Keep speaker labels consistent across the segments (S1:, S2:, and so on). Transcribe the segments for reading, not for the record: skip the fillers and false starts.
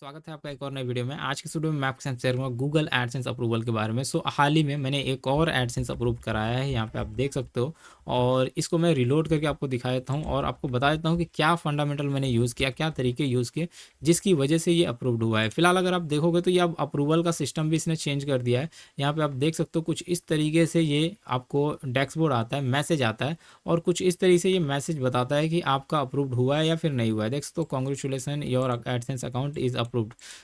S1: स्वागत है आपका एक और नए वीडियो में। आज की वीडियो में मैं आपके साथ शेयर करूँगा गूगल एडसेंस अप्रूवल के बारे में। हाल ही में मैंने एक और एडसेंस अप्रूव कराया है, यहाँ पे आप देख सकते हो। और इसको मैं रिलोड करके आपको दिखा देता हूँ और आपको बता देता हूँ कि क्या फंडामेंटल मैंने यूज़ किया, क्या तरीके यूज़ किए जिसकी वजह से ये अप्रूव्ड हुआ है। फिलहाल अगर आप देखोगे तो ये अब अप्रूवल का सिस्टम भी इसने चेंज कर दिया है। यहाँ पे आप देख सकते हो कुछ इस तरीके से ये आपको डैशबोर्ड आता है, मैसेज आता है और कुछ इस तरीके से ये मैसेज बताता है कि आपका अप्रूव्ड हुआ है या फिर नहीं हुआ है। देख सकते हो, congratulation your AdSense account is approved.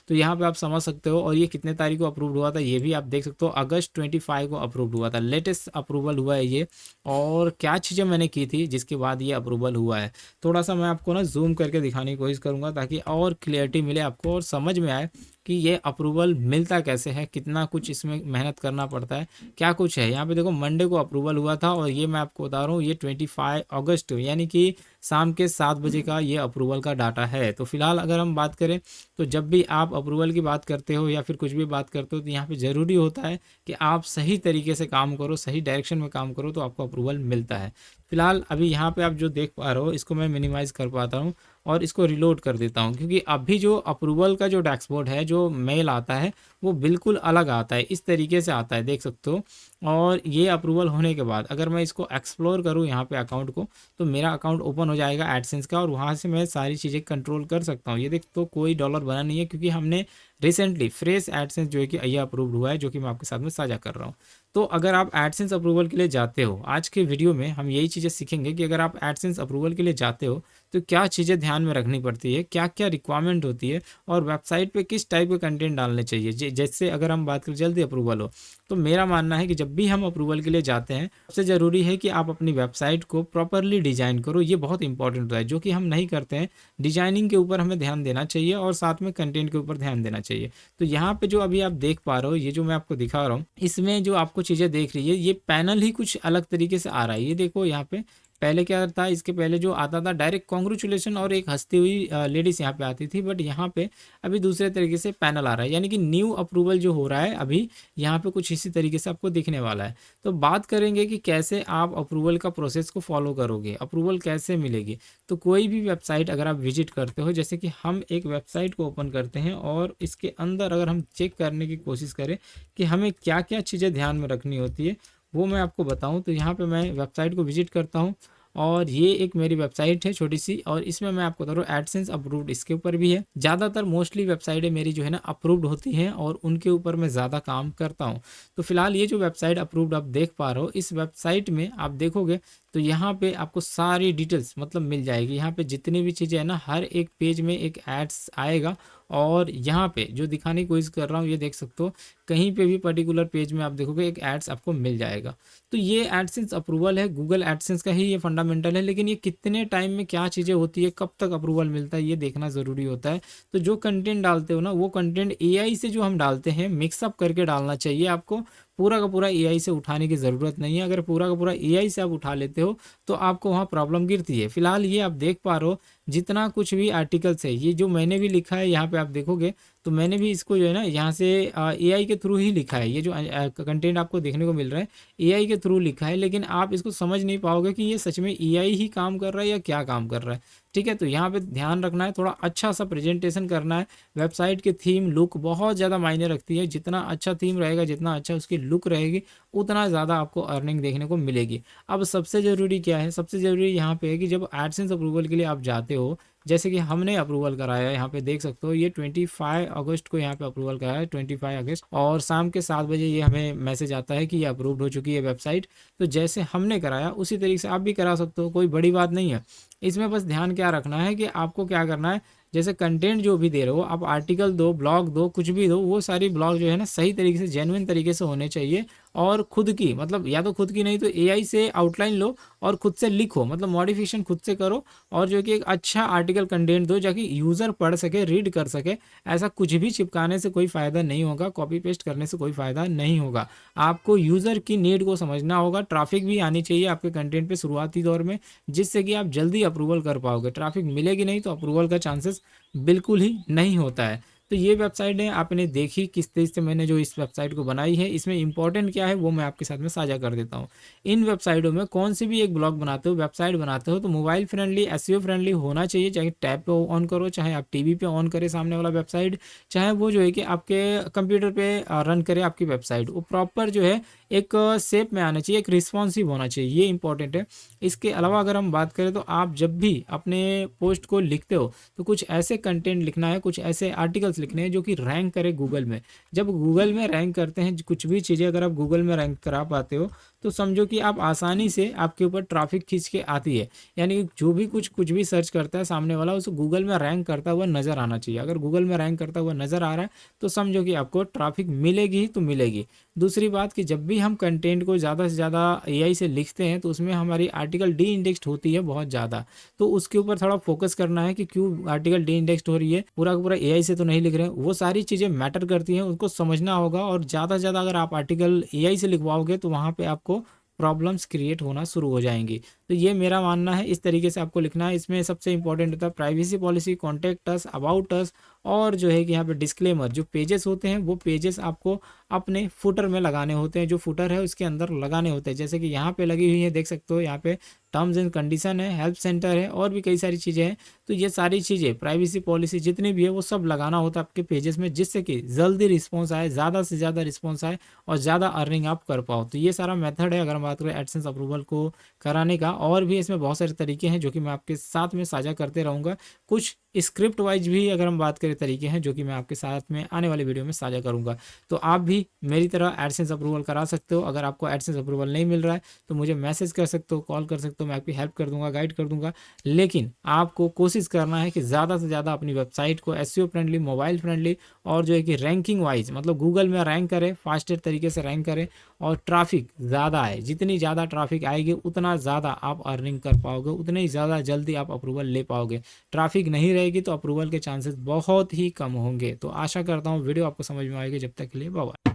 S1: तो यहाँ पे आप समझ सकते हो। और ये कितने तारीख को अप्रूव्ड हुआ था ये भी आप देख सकते हो, अगस्त 25 को अप्रूव्ड हुआ था। लेटेस्ट अप्रूवल हुआ है ये। और क्या चीज़ें मैंने की थी जिसके बाद ये अप्रूवल हुआ है, थोड़ा सा मैं आपको ना जूम करके दिखाने की कोशिश करूँगा ताकि और क्लियरिटी मिले आपको और समझ में आए कि ये अप्रूवल मिलता कैसे है, कितना कुछ इसमें मेहनत करना पड़ता है, क्या कुछ है। यहाँ पे देखो, मंडे को अप्रूवल हुआ था और ये मैं आपको बता रहा हूँ, ये 25 अगस्त यानी कि शाम के 7 बजे का ये अप्रूवल का डाटा है। तो फिलहाल अगर हम बात करें तो जब भी आप अप्रूवल की बात करते हो या फिर कुछ भी बात करते हो तो यहाँ पे ज़रूरी होता है कि आप सही तरीके से काम करो, सही डायरेक्शन में काम करो, तो आपको अप्रूवल मिलता है। फिलहाल अभी यहाँ पे आप जो देख पा रहे हो इसको मैं मिनिमाइज़ कर पाता हूँ और इसको रिलोड कर देता हूँ, क्योंकि अभी जो अप्रूवल का जो डैशबोर्ड है, जो मेल आता है, वो बिल्कुल अलग आता है, इस तरीके से आता है, देख सकते हो। और ये अप्रूवल होने के बाद अगर मैं इसको एक्सप्लोर करूँ यहाँ पे अकाउंट को, तो मेरा अकाउंट ओपन हो जाएगा एडसेंस का और वहाँ से मैं सारी चीज़ें कंट्रोल कर सकता हूँ। ये देख तो कोई डॉलर बना नहीं है, क्योंकि हमने रिसेंटली फ्रेश एडसेंस जो है कि ये अप्रूव्ड हुआ है, जो कि मैं आपके साथ में साझा कर रहा हूँ। तो अगर आप एडसेंस अप्रूवल के लिए जाते हो, आज के वीडियो में हम यही चीज़ें सीखेंगे कि अगर आप एडसेंस अप्रूवल के लिए जाते हो तो क्या चीज़ें ध्यान में रखनी पड़ती है, क्या क्या रिक्वायरमेंट होती है और वेबसाइट पे किस टाइप के कंटेंट डालने चाहिए। जैसे अगर हम बात करें जल्दी अप्रूवल हो, तो मेरा मानना है कि जब भी हम अप्रूवल के लिए जाते हैं, सबसे ज़रूरी है कि आप अपनी वेबसाइट को प्रॉपरली डिज़ाइन करो। ये बहुत इंपॉर्टेंट होता है, जो कि हम नहीं करते हैं। डिजाइनिंग के ऊपर हमें ध्यान देना चाहिए और साथ में कंटेंट के ऊपर ध्यान देना चाहिए। तो यहाँ पे जो अभी आप देख पा रहे हो, ये जो मैं आपको दिखा रहा हूँ, इसमें जो आपको चीज़ें देख रही है, ये पैनल ही कुछ अलग तरीके से आ रहा है। ये देखो यहाँ पे पहले क्या था, इसके पहले जो आता था डायरेक्ट कॉन्ग्रेचुलेशन और एक हंसती हुई लेडीज यहाँ पे आती थी, बट यहाँ पे अभी दूसरे तरीके से पैनल आ रहा है, यानी कि न्यू अप्रूवल जो हो रहा है अभी यहाँ पे कुछ इसी तरीके से आपको दिखने वाला है। तो बात करेंगे कि कैसे आप अप्रूवल का प्रोसेस को फॉलो करोगे, अप्रूवल कैसे मिलेगी। तो कोई भी वेबसाइट अगर आप विजिट करते हो, जैसे कि हम एक वेबसाइट को ओपन करते हैं और इसके अंदर अगर हम चेक करने की कोशिश करें कि हमें क्या क्या चीज़ें ध्यान में रखनी होती है, वो मैं आपको बताऊं। तो यहाँ पे मैं वेबसाइट को विजिट करता हूँ और ये एक मेरी वेबसाइट है छोटी सी, और इसमें मैं आपको बता रहा हूँ एडसेंस अप्रूव्ड इसके ऊपर भी है। ज़्यादातर मोस्टली वेबसाइटें मेरी जो है ना अप्रूव्ड होती हैं और उनके ऊपर मैं ज़्यादा काम करता हूँ। तो फिलहाल ये जो वेबसाइट अप्रूव्ड आप देख पा रहे हो, इस वेबसाइट में आप देखोगे तो यहाँ पे आपको सारी डिटेल्स मतलब मिल जाएगी। यहाँ पे जितनी भी चीज़ें हैं ना, हर एक पेज में एक एड्स आएगा और यहाँ पे जो दिखाने की कोशिश कर रहा हूँ, ये देख सकते हो, कहीं पे भी पर्टिकुलर पेज में आप देखोगे एक एड्स आपको मिल जाएगा। तो ये एडसेंस अप्रूवल है, गूगल एडसेंस का ही ये फंडामेंटल है। लेकिन ये कितने टाइम में क्या चीज़ें होती है, कब तक अप्रूवल मिलता है, ये देखना ज़रूरी होता है। तो जो कंटेंट डालते हो ना, वो कंटेंट एआई से जो हम डालते हैं, मिक्सअप करके डालना चाहिए आपको। पूरा का पूरा एआई से उठाने की ज़रूरत नहीं है। अगर पूरा का पूरा एआई से आप उठा लेते हो तो आपको वहाँ प्रॉब्लम गिरती है। फिलहाल ये आप देख पा रहे हो, जितना कुछ भी आर्टिकल्स है, ये जो मैंने भी लिखा है यहाँ पे आप देखोगे, तो मैंने भी इसको जो है ना यहाँ से एआई के थ्रू ही लिखा है। ये जो कंटेंट आपको देखने को मिल रहा है, एआई के थ्रू लिखा है, लेकिन आप इसको समझ नहीं पाओगे कि ये सच में एआई ही काम कर रहा है या क्या काम कर रहा है। ठीक है, तो यहाँ पे ध्यान रखना है, थोड़ा अच्छा सा प्रेजेंटेशन करना है। वेबसाइट की थीम लुक बहुत ज़्यादा मायने रखती है। जितना अच्छा थीम रहेगा, जितना अच्छा उसकी लुक रहेगी, उतना ज़्यादा आपको अर्निंग देखने को मिलेगी। अब सबसे ज़रूरी क्या है, सबसे ज़रूरी यहाँ पे है कि जब एडसेंस अप्रूवल के लिए आप जाते हो, जैसे कि हमने अप्रूवल कराया है, यहाँ पे देख सकते हो, ये 25 अगस्त को यहाँ पे अप्रूवल कराया है, 25 अगस्त, और शाम के 7 बजे ये हमें मैसेज आता है कि ये अप्रूव्ड हो चुकी है वेबसाइट। तो जैसे हमने कराया उसी तरीके से आप भी करा सकते हो, कोई बड़ी बात नहीं है। इसमें बस ध्यान क्या रखना है कि आपको क्या करना है, जैसे कंटेंट जो भी दे रहे हो आप, आर्टिकल दो, ब्लॉग दो, कुछ भी दो, वो सारी ब्लॉग जो है ना सही तरीके से, जेन्युइन तरीके से होने चाहिए। और खुद की, मतलब या तो खुद की नहीं तो एआई से आउटलाइन लो और खुद से लिखो, मतलब मॉडिफिकेशन खुद से करो, और जो कि एक अच्छा आर्टिकल कंटेंट दो जाकि यूज़र पढ़ सके, रीड कर सके। ऐसा कुछ भी चिपकाने से कोई फ़ायदा नहीं होगा, कॉपी पेस्ट करने से कोई फ़ायदा नहीं होगा। आपको यूज़र की नीड को समझना होगा। ट्रैफिक भी आनी चाहिए आपके कंटेंट पे शुरुआती दौर में, जिससे कि आप जल्दी अप्रूवल कर पाओगे। ट्रैफिक मिलेगी नहीं तो अप्रूवल का चांसेस बिल्कुल ही नहीं होता है। तो ये वेबसाइट है, आपने देखी किस तरीके से मैंने जो इस वेबसाइट को बनाई है, इसमें इंपॉर्टेंट क्या है वो मैं आपके साथ में साझा कर देता हूँ। इन वेबसाइटों में कौन सी भी एक ब्लॉग बनाते हो, वेबसाइट बनाते हो, तो मोबाइल फ्रेंडली, एसईओ फ्रेंडली होना चाहिए। चाहे टैब पे ऑन करो, चाहे आप टीवी पे ऑन करें सामने वाला वेबसाइट, चाहे वो जो है कि आपके कंप्यूटर पे रन करे आपकी वेबसाइट, वो प्रॉपर जो है एक शेप में आना चाहिए, एक रिस्पॉन्सिव होना चाहिए, ये इंपॉर्टेंट है। इसके अलावा अगर हम बात करें तो आप जब भी अपने पोस्ट को लिखते हो तो कुछ ऐसे कंटेंट लिखना है, कुछ ऐसे आर्टिकल्स लिखने हैं जो कि रैंक करे गूगल में। जब गूगल में रैंक करते हैं कुछ भी चीज़ें, अगर आप गूगल में रैंक करा पाते हो तो समझो कि आप आसानी से, आपके ऊपर ट्रैफिक खींच के आती है। यानी कि जो भी कुछ भी सर्च करता है सामने वाला, उसे गूगल में रैंक करता हुआ नज़र आना चाहिए। अगर गूगल में रैंक करता हुआ नज़र आ रहा है तो समझो कि आपको ट्रैफिक मिलेगी ही तो मिलेगी। दूसरी बात कि जब भी हम कंटेंट को ज़्यादा से ज़्यादा एआई से लिखते हैं तो उसमें हमारी आर्टिकल डी इंडेक्स्ड होती है बहुत ज़्यादा। तो उसके ऊपर थोड़ा फोकस करना है कि क्यों आर्टिकल डी इंडेक्स्ड हो रही है, पूरा का पूरा एआई से तो नहीं लिख रहे हैं। वो सारी चीज़ें मैटर करती हैं, उनको समझना होगा। और ज़्यादा से ज़्यादा अगर आप आर्टिकल एआई से लिखवाओगे तो वहाँ पे आपको प्रॉब्लम्स क्रिएट होना शुरू हो जाएंगी। तो ये मेरा मानना है, इस तरीके से आपको लिखना है। इसमें सबसे इंपॉर्टेंट होता है privacy policy, contact us, about us, और जो है कि यहाँ पे डिस्क्लेमर। जो पेजेस होते हैं वो पेजेस आपको अपने फुटर में लगाने होते हैं, जो फुटर है उसके अंदर लगाने होते हैं। जैसे कि यहाँ पे लगी हुई है, देख सकते हो, यहाँ पे टर्म्स एंड कंडीशन है, हेल्प सेंटर है, और भी कई सारी चीज़ें हैं। तो ये सारी चीज़ें, प्राइवेसी पॉलिसी जितनी भी है वो सब लगाना होता है आपके पेजेस में, जिससे कि जल्दी रिस्पॉन्स आए, ज़्यादा से ज़्यादा रिस्पॉन्स आए और ज़्यादा अर्निंग आप कर पाओ। तो ये सारा मेथड है अगर हम बात करें एडसेंस अप्रूवल को कराने का। और भी इसमें बहुत सारे तरीके हैं जो कि मैं आपके साथ में साझा करते रहूँगा। कुछ स्क्रिप्ट वाइज भी अगर हम बात करें तरीके हैं जो कि मैं आपके साथ में आने वाले वीडियो में साझा करूँगा। तो आप भी मेरी तरह एडसेंस अप्रूवल करा सकते हो। अगर आपको एडसेंस अप्रूवल नहीं मिल रहा है तो मुझे मैसेज कर सकते हो, कॉल कर सकते हो, मैं आपकी हेल्प कर दूंगा, गाइड कर दूंगा। लेकिन आपको कोशिश करना है कि ज़्यादा से ज़्यादा अपनी वेबसाइट को एसईओ फ्रेंडली, मोबाइल फ्रेंडली, और जो है कि रैंकिंग वाइज, मतलब गूगल में रैंक करें, फास्टेस्ट तरीके से रैंक करें, और ट्रैफिक ज़्यादा आए। जितनी ज़्यादा ट्रैफिक आएगी उतना ज़्यादा आप अर्निंग कर पाओगे, उतनी ही ज़्यादा जल्दी आप अप्रूवल ले पाओगे। ट्रैफिक नहीं रहेगी तो अप्रूवल के चांसेस बहुत ही कम होंगे। तो आशा करता हूँ वीडियो आपको समझ में आएगी। जब तक के लिए बाय बाय।